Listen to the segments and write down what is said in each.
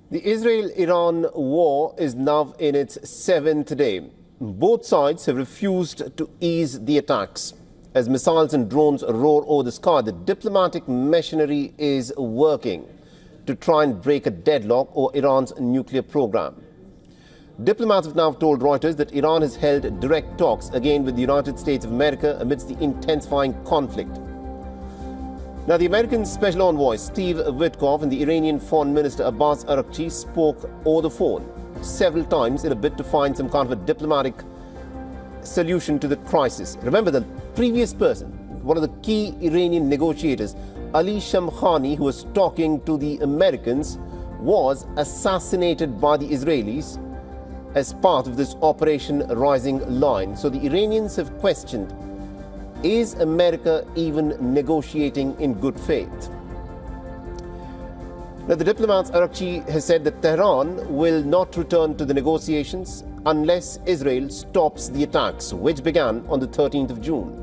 The Israel-Iran war is now in its 7th day. Both sides have refused to ease the attacks. As missiles and drones roar over the sky, the diplomatic machinery is working to try and break a deadlock over Iran's nuclear program. Diplomats have now told Reuters that Iran has held direct talks again with the United States of America amidst the intensifying conflict. Now, the American Special Envoy Steve Witkoff and the Iranian Foreign Minister Abbas Araghchi spoke over the phone several times in a bid to find some kind of a diplomatic solution to the crisis. Remember, the previous person, one of the key Iranian negotiators, Ali Shamkhani, who was talking to the Americans, was assassinated by the Israelis as part of this Operation Rising Lion. So the Iranians have questioned, is America even negotiating in good faith? Now, the diplomats Araghchi has said that Tehran will not return to the negotiations unless Israel stops the attacks, which began on the 13th of June.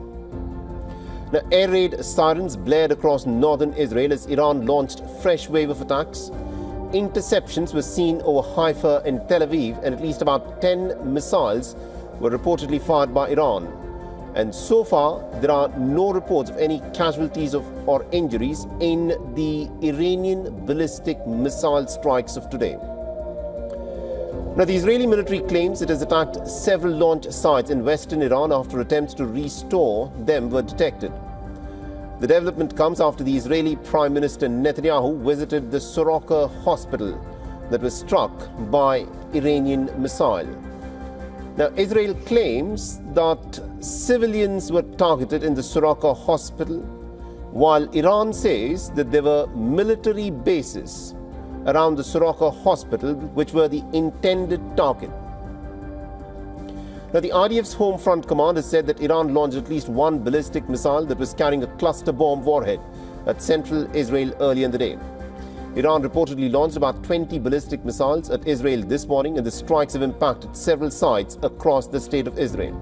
Now, air raid sirens blared across northern Israel as Iran launched fresh wave of attacks. Interceptions were seen over Haifa and Tel Aviv, and at least about 10 missiles were reportedly fired by Iran. And so far, there are no reports of any casualties or injuries in the Iranian ballistic missile strikes of today. Now, the Israeli military claims it has attacked several launch sites in western Iran after attempts to restore them were detected. The development comes after the Israeli Prime Minister Netanyahu visited the Soroka hospital that was struck by Iranian missile. Now, Israel claims that civilians were targeted in the Soroka hospital, while Iran says that there were military bases around the Soroka hospital which were the intended target. Now, the IDF's Home Front Command has said that Iran launched at least one ballistic missile that was carrying a cluster bomb warhead at central Israel early in the day. Iran reportedly launched about 20 ballistic missiles at Israel this morning, and the strikes have impacted several sites across the state of Israel,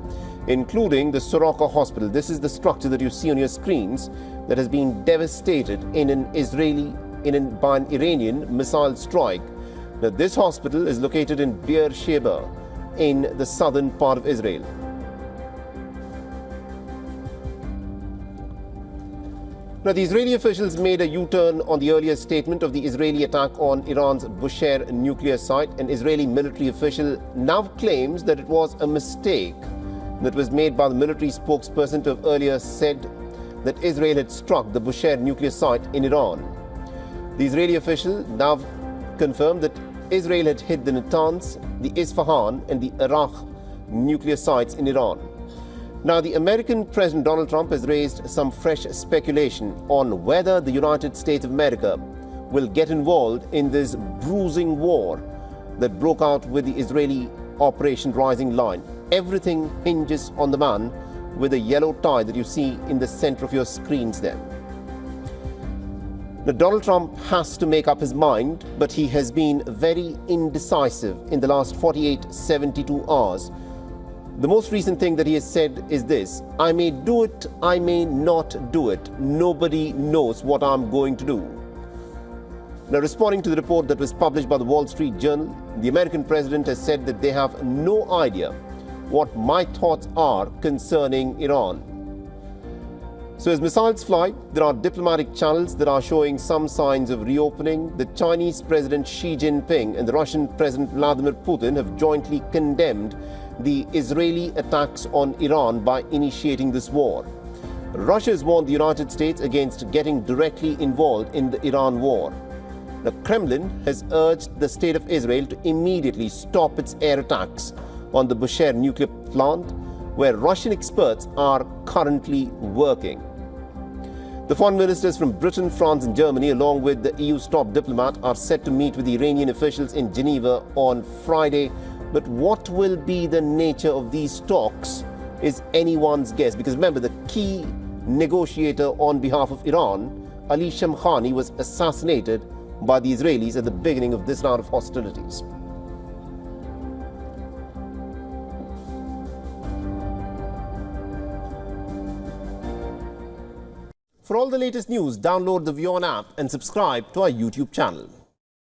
including the Soroka hospital. This is the structure that you see on your screens that has been devastated by an Iranian missile strike. Now, this hospital is located in Beer Sheba in the southern part of Israel. Now, the Israeli officials made a U-turn on the earlier statement of the Israeli attack on Iran's Bushehr nuclear site. An Israeli military official now claims that it was a mistake that was made by the military spokesperson to have earlier said that Israel had struck the Bushehr nuclear site in Iran. The Israeli official now confirmed that Israel had hit the Natanz, the Isfahan and the Arak nuclear sites in Iran. Now, the American President Donald Trump has raised some fresh speculation on whether the United States of America will get involved in this bruising war that broke out with the Israeli Operation Rising Lion. Everything hinges on the man with a yellow tie that you see in the center of your screens there. Now, Donald Trump has to make up his mind, but he has been very indecisive in the last 72 hours. The most recent thing that he has said is this: I may do it, I may not do it. Nobody knows what I'm going to do. Now, responding to the report that was published by the Wall Street Journal, the American president has said that they have no idea what my thoughts are concerning Iran. So as missiles fly, there are diplomatic channels that are showing some signs of reopening. The Chinese President Xi Jinping and the Russian President Vladimir Putin have jointly condemned the Israeli attacks on Iran by initiating this war. Russia has warned the United States against getting directly involved in the Iran war. The Kremlin has urged the state of Israel to immediately stop its air attacks on the Bushehr nuclear plant, where Russian experts are currently working. The foreign ministers from Britain, France and Germany, along with the EU's top diplomat, are set to meet with the Iranian officials in Geneva on Friday. But what will be the nature of these talks is anyone's guess, because remember, the key negotiator on behalf of Iran, Ali Shamkhani, was assassinated by the Israelis at the beginning of this round of hostilities. For all the latest news, download the WION app and subscribe to our YouTube channel.